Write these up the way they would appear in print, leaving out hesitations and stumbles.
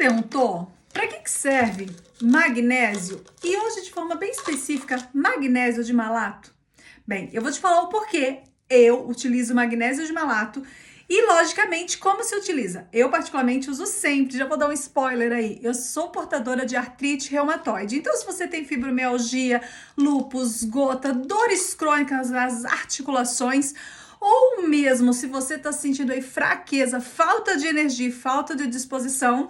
perguntou para que serve magnésio e hoje de forma bem específica, magnésio de malato? Bem, eu vou te falar o porquê eu utilizo magnésio de malato e, logicamente, como se utiliza. Eu, particularmente, uso sempre, já vou dar um spoiler aí, eu sou portadora de artrite reumatoide. Então, se você tem fibromialgia, lúpus, gota, dores crônicas nas articulações, ou mesmo se você está sentindo aí fraqueza, falta de energia, falta de disposição,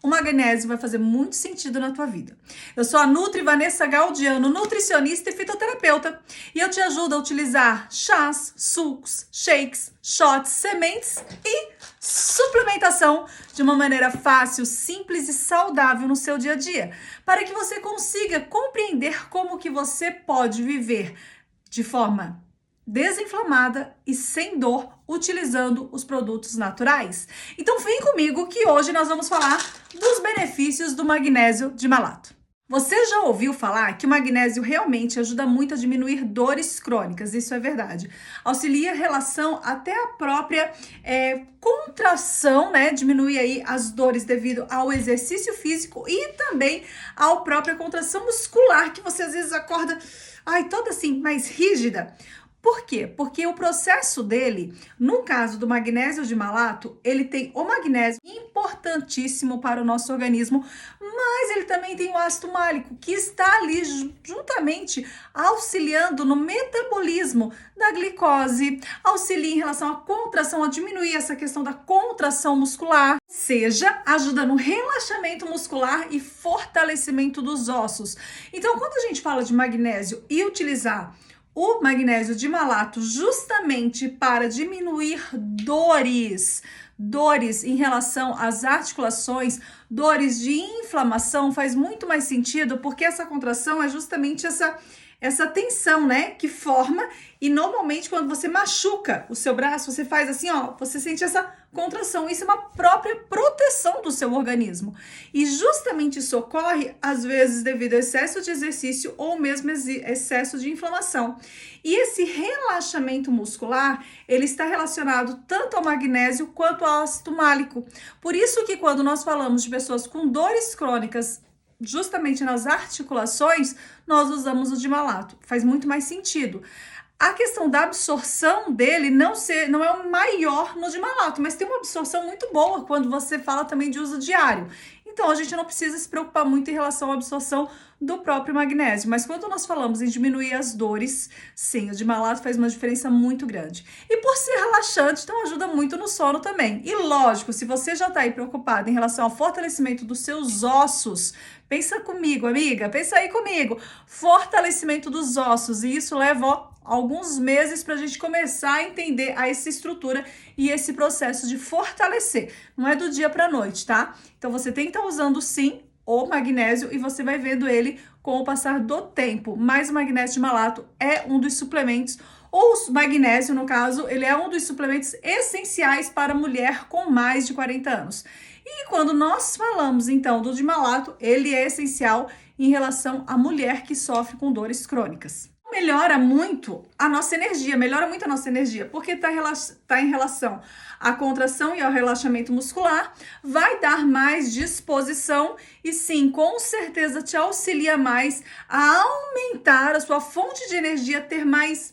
o magnésio vai fazer muito sentido na tua vida. Eu sou a Nutri Vanessa Galdiano, nutricionista e fitoterapeuta, e eu te ajudo a utilizar chás, sucos, shakes, shots, sementes e suplementação de uma maneira fácil, simples e saudável no seu dia a dia, para que você consiga compreender como que você pode viver de forma desinflamada e sem dor, utilizando os produtos naturais. Então vem comigo que hoje nós vamos falar dos benefícios do magnésio de malato. Você já ouviu falar que o magnésio realmente ajuda muito a diminuir dores crônicas, isso é verdade. Auxilia a relação até a própria contração, né? Diminui aí as dores devido ao exercício físico e também à própria contração muscular, que você às vezes acorda, toda assim, mais rígida. Por quê? Porque o processo dele, no caso do magnésio de malato, ele tem o magnésio importantíssimo para o nosso organismo, mas ele também tem o ácido málico, que está ali juntamente auxiliando no metabolismo da glicose, auxilia em relação à contração, a diminuir essa questão da contração muscular, seja, ajuda no relaxamento muscular e fortalecimento dos ossos. Então, quando a gente fala de magnésio e utilizar o magnésio de malato justamente para diminuir dores em relação às articulações, dores de inflamação, faz muito mais sentido, porque essa contração é justamente essa tensão, né, que forma, e normalmente quando você machuca o seu braço, você faz assim, você sente essa contração. Isso é uma própria proteção do seu organismo. E justamente isso ocorre, às vezes, devido ao excesso de exercício ou mesmo excesso de inflamação. E esse relaxamento muscular, ele está relacionado tanto ao magnésio quanto ao ácido málico. Por isso que quando nós falamos de pessoas com dores crônicas, justamente nas articulações, nós usamos o de malato. Faz muito mais sentido. A questão da absorção dele não é o maior no de malato, mas tem uma absorção muito boa quando você fala também de uso diário. Então, a gente não precisa se preocupar muito em relação à absorção do próprio magnésio. Mas quando nós falamos em diminuir as dores, sim, o de malato faz uma diferença muito grande. E por ser relaxante, então ajuda muito no sono também. E lógico, se você já está aí preocupado em relação ao fortalecimento dos seus ossos, pensa comigo, amiga, pensa aí comigo. Fortalecimento dos ossos, e isso leva alguns meses para a gente começar a entender essa estrutura e esse processo de fortalecer. Não é do dia para a noite, tá? Então você tem que estar usando sim o magnésio e você vai vendo ele com o passar do tempo. Mas o magnésio de malato é um dos suplementos, ou o magnésio, no caso, ele é um dos suplementos essenciais para mulher com mais de 40 anos. E quando nós falamos, então, do de malato, ele é essencial em relação à mulher que sofre com dores crônicas. Melhora muito a nossa energia, porque está em relação à contração e ao relaxamento muscular, vai dar mais disposição e sim, com certeza te auxilia mais a aumentar a sua fonte de energia, ter mais,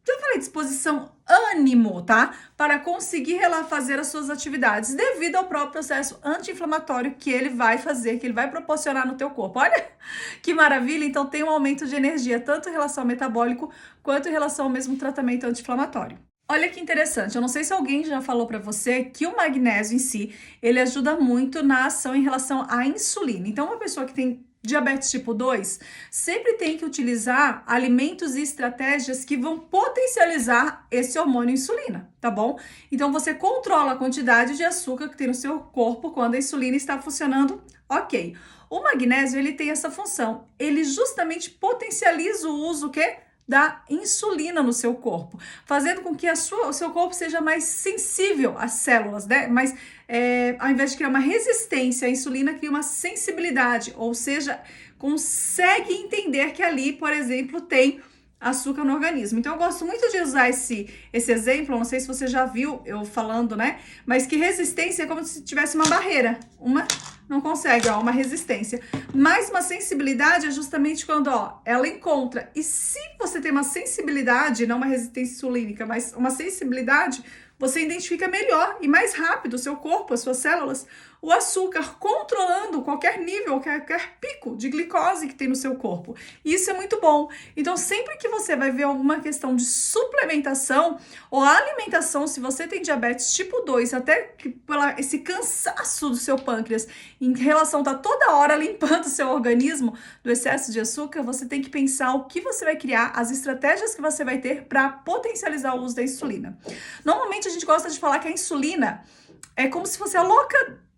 já falei, disposição, ânimo, tá? Para conseguir fazer as suas atividades, devido ao próprio processo anti-inflamatório que ele vai fazer, que ele vai proporcionar no teu corpo. Olha que maravilha! Então tem um aumento de energia, tanto em relação ao metabólico, quanto em relação ao mesmo tratamento anti-inflamatório. Olha que interessante, eu não sei se alguém já falou para você que o magnésio em si, ele ajuda muito na ação em relação à insulina. Então uma pessoa que tem diabetes tipo 2, sempre tem que utilizar alimentos e estratégias que vão potencializar esse hormônio insulina, tá bom? Então você controla a quantidade de açúcar que tem no seu corpo quando a insulina está funcionando, ok. O magnésio, ele tem essa função, ele justamente potencializa o uso, o quê? Da insulina no seu corpo, fazendo com que o seu corpo seja mais sensível às células, né? Mas ao invés de criar uma resistência, a insulina cria uma sensibilidade, ou seja, consegue entender que ali, por exemplo, tem açúcar no organismo. Então eu gosto muito de usar esse exemplo, não sei se você já viu eu falando, né? Mas que resistência é como se tivesse uma barreira. Uma não consegue, ó, uma resistência. Mas uma sensibilidade é justamente quando, ó, ela encontra. E se você tem uma sensibilidade, não uma resistência insulínica, mas uma sensibilidade, você identifica melhor e mais rápido o seu corpo, as suas células, o açúcar, controlando qualquer nível, qualquer pico de glicose que tem no seu corpo. E isso é muito bom. Então, sempre que você vai ver alguma questão de suplementação ou alimentação, se você tem diabetes tipo 2, até que pela esse cansaço do seu pâncreas em relação a estar toda hora limpando o seu organismo do excesso de açúcar, você tem que pensar o que você vai criar, as estratégias que você vai ter para potencializar o uso da insulina. Normalmente, a gente gosta de falar que a insulina é como se fosse a louca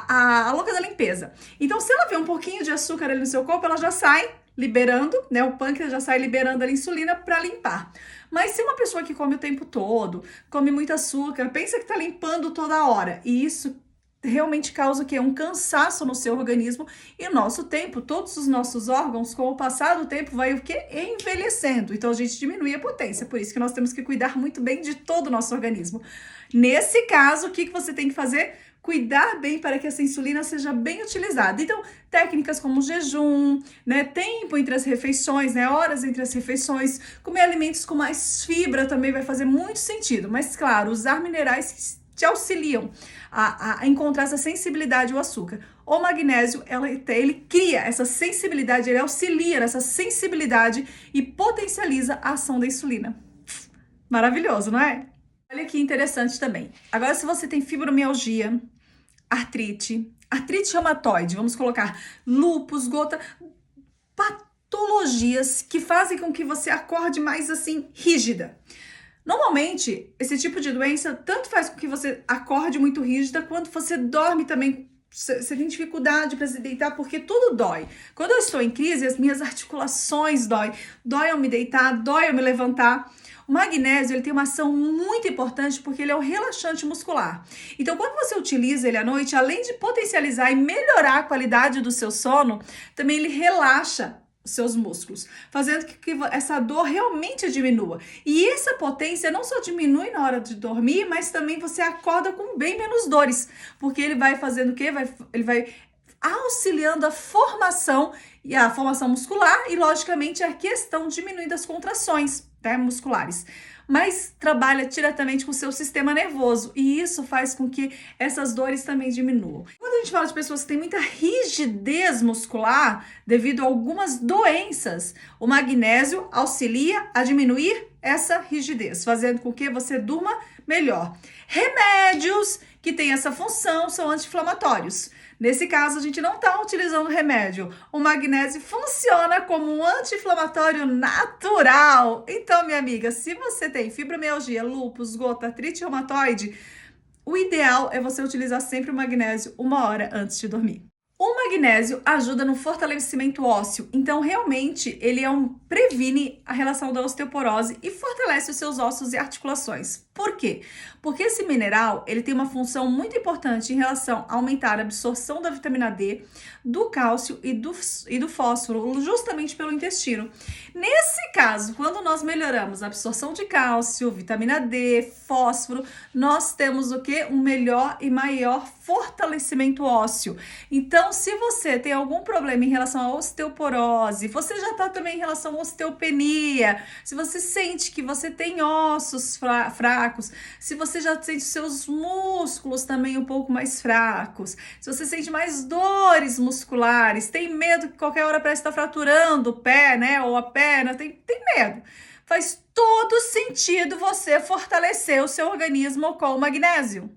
a louca da limpeza. Então, se ela vê um pouquinho de açúcar ali no seu corpo, ela já sai liberando, né? O pâncreas já sai liberando a insulina para limpar. Mas se uma pessoa que come o tempo todo, come muito açúcar, pensa que tá limpando toda hora, e isso realmente causa o quê? Um cansaço no seu organismo, e o nosso tempo, todos os nossos órgãos, com o passar do tempo, vai o quê? Envelhecendo. Então a gente diminui a potência, por isso que nós temos que cuidar muito bem de todo o nosso organismo. Nesse caso, o que você tem que fazer? Cuidar bem para que essa insulina seja bem utilizada. Então, técnicas como jejum, né, tempo entre as refeições, né, horas entre as refeições, comer alimentos com mais fibra também vai fazer muito sentido. Mas, claro, usar minerais que te auxiliam a encontrar essa sensibilidade ao açúcar. O magnésio, ele cria essa sensibilidade, ele auxilia nessa sensibilidade e potencializa a ação da insulina. Maravilhoso, não é? Olha que interessante também. Agora, se você tem fibromialgia, artrite reumatoide, vamos colocar lúpus, gota, patologias que fazem com que você acorde mais assim, rígida. Normalmente, esse tipo de doença tanto faz com que você acorde muito rígida, quanto você dorme também. Você tem dificuldade para se deitar porque tudo dói. Quando eu estou em crise, as minhas articulações doem. Dói eu me deitar, dói eu me levantar. O magnésio, ele tem uma ação muito importante porque ele é um relaxante muscular. Então, quando você utiliza ele à noite, além de potencializar e melhorar a qualidade do seu sono, também ele relaxa os seus músculos, fazendo que essa dor realmente diminua. E essa potência não só diminui na hora de dormir, mas também você acorda com bem menos dores, porque ele vai fazendo o quê? Ele vai auxiliando a formação muscular e, logicamente, a questão diminuindo as contrações, tá, musculares. Mas trabalha diretamente com o seu sistema nervoso e isso faz com que essas dores também diminuam. Quando a gente fala de pessoas que têm muita rigidez muscular devido a algumas doenças, o magnésio auxilia a diminuir essa rigidez, fazendo com que você durma melhor. Remédios que têm essa função são anti-inflamatórios. Nesse caso, a gente não está utilizando remédio. O magnésio funciona como um anti-inflamatório natural. Então, minha amiga, se você tem fibromialgia, lúpus, gota, artrite reumatoide, o ideal é você utilizar sempre o magnésio 1 hora antes de dormir. O magnésio ajuda no fortalecimento ósseo, então realmente ele previne a relação da osteoporose e fortalece os seus ossos e articulações. Por quê? Porque esse mineral ele tem uma função muito importante em relação a aumentar a absorção da vitamina D, do cálcio e do fósforo, justamente pelo intestino. Nesse caso, quando nós melhoramos a absorção de cálcio, vitamina D, fósforo, nós temos o quê? Um melhor e maior fortalecimento ósseo. Então, se você tem algum problema em relação à osteoporose, você já está também em relação à osteopenia, se você sente que você tem ossos fracos, se você já sente seus músculos também um pouco mais fracos, se você sente mais dores musculares, tem medo que qualquer hora parece estar fraturando o pé, né, ou a perna, tem medo. Faz todo sentido você fortalecer o seu organismo com o magnésio.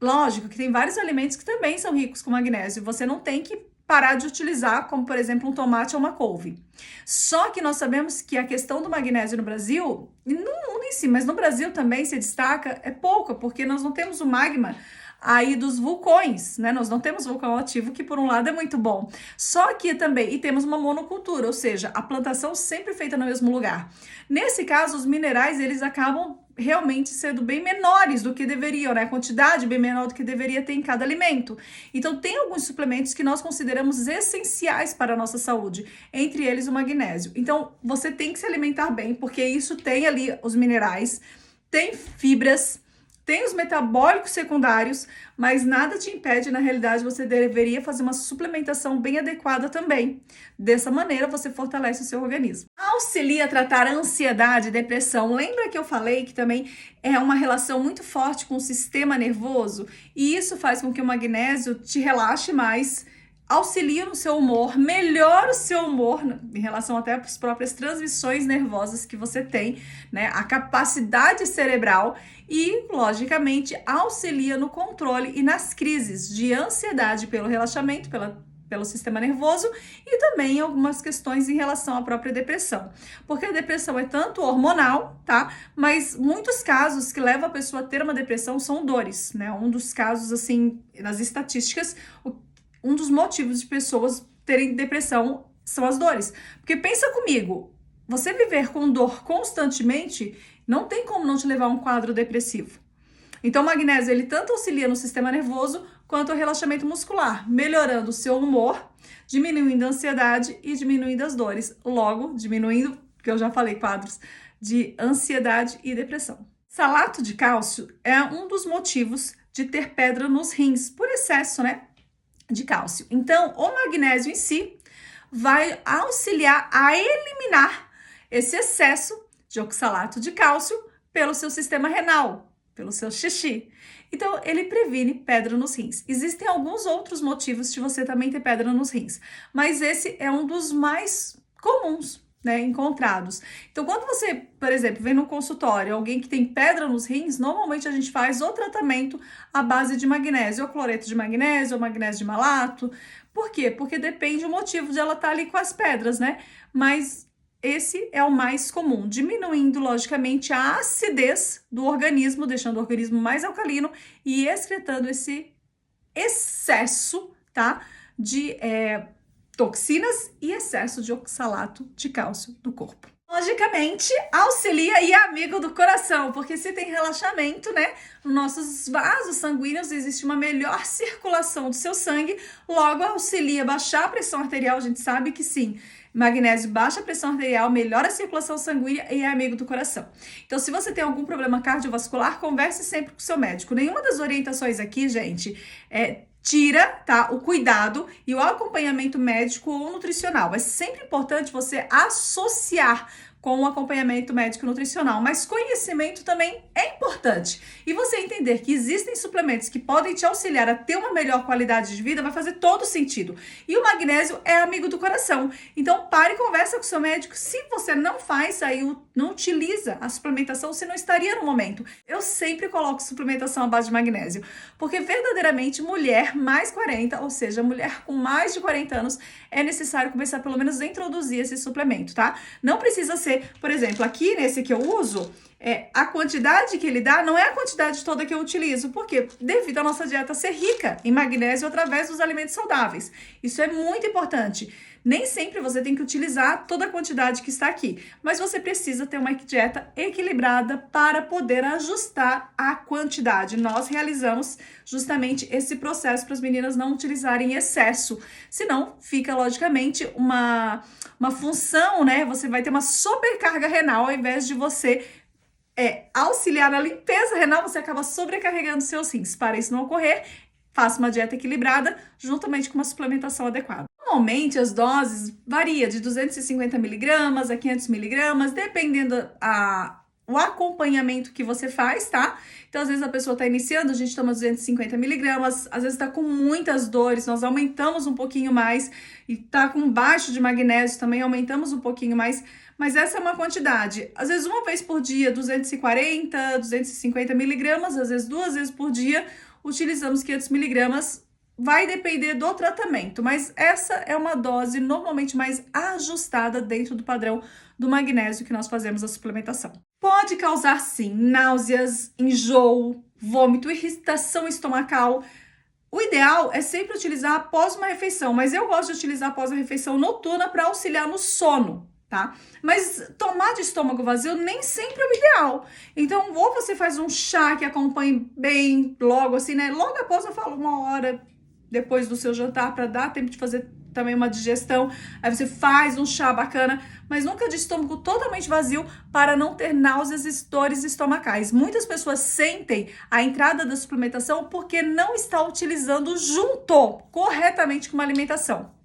Lógico que tem vários alimentos que também são ricos com magnésio. Você não tem que parar de utilizar, como por exemplo um tomate ou uma couve. Só que nós sabemos que a questão do magnésio no Brasil, e no mundo em si, mas no Brasil também se destaca, é pouca, porque nós não temos o magma aí dos vulcões, né? Nós não temos vulcão ativo, que por um lado é muito bom. Só que também, e temos uma monocultura, ou seja, a plantação sempre feita no mesmo lugar. Nesse caso, os minerais, eles acabam realmente sendo bem menores do que deveriam, né? A quantidade bem menor do que deveria ter em cada alimento. Então, tem alguns suplementos que nós consideramos essenciais para a nossa saúde, entre eles o magnésio. Então, você tem que se alimentar bem, porque isso tem ali os minerais, tem fibras, tem os metabólicos secundários, mas nada te impede, na realidade, você deveria fazer uma suplementação bem adequada também. Dessa maneira, você fortalece o seu organismo. Auxilia a tratar a ansiedade e depressão. Lembra que eu falei que também é uma relação muito forte com o sistema nervoso? E isso faz com que o magnésio te relaxe mais, auxilia no seu humor, melhora o seu humor em relação até às próprias transmissões nervosas que você tem, né? A capacidade cerebral e, logicamente, auxilia no controle e nas crises de ansiedade pelo relaxamento, pelo sistema nervoso e também algumas questões em relação à própria depressão. Porque a depressão é tanto hormonal, tá? Mas muitos casos que levam a pessoa a ter uma depressão são dores, né? Um dos casos, assim, nas estatísticas, um dos motivos de pessoas terem depressão são as dores. Porque pensa comigo, você viver com dor constantemente não tem como não te levar a um quadro depressivo. Então o magnésio, ele tanto auxilia no sistema nervoso quanto o relaxamento muscular, melhorando o seu humor, diminuindo a ansiedade e diminuindo as dores. Logo, diminuindo, que eu já falei, quadros de ansiedade e depressão. Salato de cálcio é um dos motivos de ter pedra nos rins, por excesso, né? De cálcio. Então, o magnésio em si vai auxiliar a eliminar esse excesso de oxalato de cálcio pelo seu sistema renal, pelo seu xixi. Então, ele previne pedra nos rins. Existem alguns outros motivos de você também ter pedra nos rins, mas esse é um dos mais comuns, né, encontrados. Então, quando você, por exemplo, vem no consultório alguém que tem pedra nos rins, normalmente a gente faz o tratamento à base de magnésio, ou cloreto de magnésio, ou magnésio de malato. Por quê? Porque depende do motivo de ela estar ali com as pedras, né? Mas esse é o mais comum, diminuindo, logicamente, a acidez do organismo, deixando o organismo mais alcalino e excretando esse excesso, tá? De toxinas e excesso de oxalato de cálcio do corpo. Logicamente, auxilia e é amigo do coração, porque se tem relaxamento, né, nos nossos vasos sanguíneos existe uma melhor circulação do seu sangue, logo auxilia a baixar a pressão arterial, a gente sabe que sim, magnésio baixa a pressão arterial, melhora a circulação sanguínea e é amigo do coração. Então, se você tem algum problema cardiovascular, converse sempre com o seu médico. Nenhuma das orientações aqui, gente, tira, tá, o cuidado e o acompanhamento médico ou nutricional. É sempre importante você associar com o acompanhamento médico nutricional, mas conhecimento também é importante. E você entender que existem suplementos que podem te auxiliar a ter uma melhor qualidade de vida vai fazer todo sentido. E o magnésio é amigo do coração. Então pare e conversa com o seu médico. Se você não faz aí, não utiliza a suplementação, você não estaria no momento. Eu sempre coloco suplementação à base de magnésio, porque verdadeiramente mulher mais 40, ou seja, mulher com mais de 40 anos, é necessário começar pelo menos a introduzir esse suplemento, tá? Não precisa ser, por exemplo, aqui nesse que eu uso, a quantidade que ele dá não é a quantidade toda que eu utilizo, porque devido à nossa dieta ser rica em magnésio através dos alimentos saudáveis. Isso é muito importante. Nem sempre você tem que utilizar toda a quantidade que está aqui, mas você precisa ter uma dieta equilibrada para poder ajustar a quantidade. Nós realizamos justamente esse processo para as meninas não utilizarem excesso, senão fica logicamente uma função, né? Você vai ter uma sobrecarga renal ao invés de você auxiliar na limpeza renal, você acaba sobrecarregando seus rins. Para isso não ocorrer, faça uma dieta equilibrada juntamente com uma suplementação adequada. Normalmente as doses variam de 250 miligramas a 500 miligramas, dependendo o acompanhamento que você faz, tá? Então, às vezes a pessoa tá iniciando, a gente toma 250 miligramas, às vezes tá com muitas dores, nós aumentamos um pouquinho mais, e tá com baixo de magnésio também, aumentamos um pouquinho mais, mas essa é uma quantidade. Às vezes uma vez por dia, 240, 250 miligramas, às vezes 2 vezes por dia, utilizamos 500 miligramas. Vai depender do tratamento, mas essa é uma dose normalmente mais ajustada dentro do padrão do magnésio que nós fazemos a suplementação. Pode causar, sim, náuseas, enjoo, vômito, irritação estomacal. O ideal é sempre utilizar após uma refeição, mas eu gosto de utilizar após a refeição noturna para auxiliar no sono, tá? Mas tomar de estômago vazio nem sempre é o ideal. Então, ou você faz um chá que acompanhe bem logo assim, né? Logo após, eu falo 1 hora depois do seu jantar, para dar tempo de fazer também uma digestão. Aí você faz um chá bacana, mas nunca de estômago totalmente vazio, para não ter náuseas e dores estomacais. Muitas pessoas sentem a entrada da suplementação porque não está utilizando junto corretamente com uma alimentação.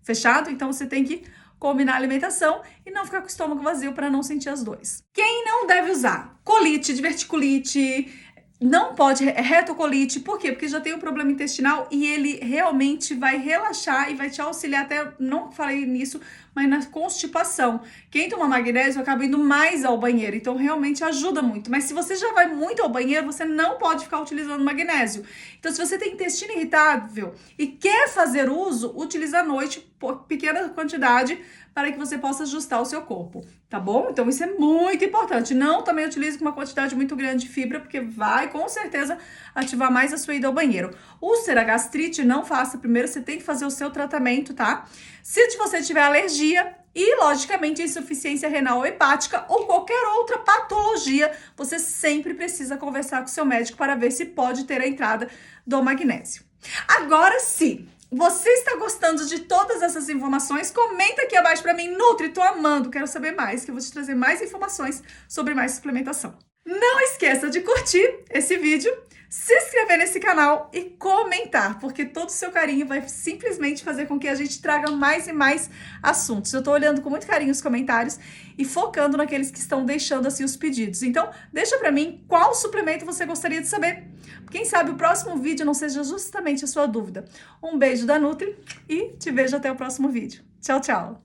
Fechado? Então você tem que combinar a alimentação e não ficar com o estômago vazio para não sentir as dores. Quem não deve usar? Colite, diverticulite, não pode, retocolite. Por quê? Porque já tem um problema intestinal e ele realmente vai relaxar e vai te auxiliar até, não falei nisso, mas na constipação. Quem toma magnésio acaba indo mais ao banheiro, então realmente ajuda muito. Mas se você já vai muito ao banheiro, você não pode ficar utilizando magnésio. Então, se você tem intestino irritável e quer fazer uso, utilize à noite, por pequena quantidade, para que você possa ajustar o seu corpo, tá bom? Então, isso é muito importante. Não também utilize com uma quantidade muito grande de fibra, porque vai, com certeza, ativar mais a sua ida ao banheiro. Úlcera, gastrite, não faça. Primeiro, você tem que fazer o seu tratamento, tá? Se você tiver alergia e, logicamente, insuficiência renal ou hepática ou qualquer outra patologia, você sempre precisa conversar com o seu médico para ver se pode ter a entrada do magnésio. Agora sim, você está gostando de todas essas informações? Comenta aqui abaixo para mim. Nutri, tô amando, quero saber mais, que eu vou te trazer mais informações sobre mais suplementação. Não esqueça de curtir esse vídeo, se inscrever nesse canal e comentar, porque todo o seu carinho vai simplesmente fazer com que a gente traga mais e mais assuntos. Eu tô olhando com muito carinho os comentários e focando naqueles que estão deixando assim os pedidos. Então, deixa pra mim qual suplemento você gostaria de saber. Quem sabe o próximo vídeo não seja justamente a sua dúvida. Um beijo da Nutri e te vejo até o próximo vídeo. Tchau, tchau!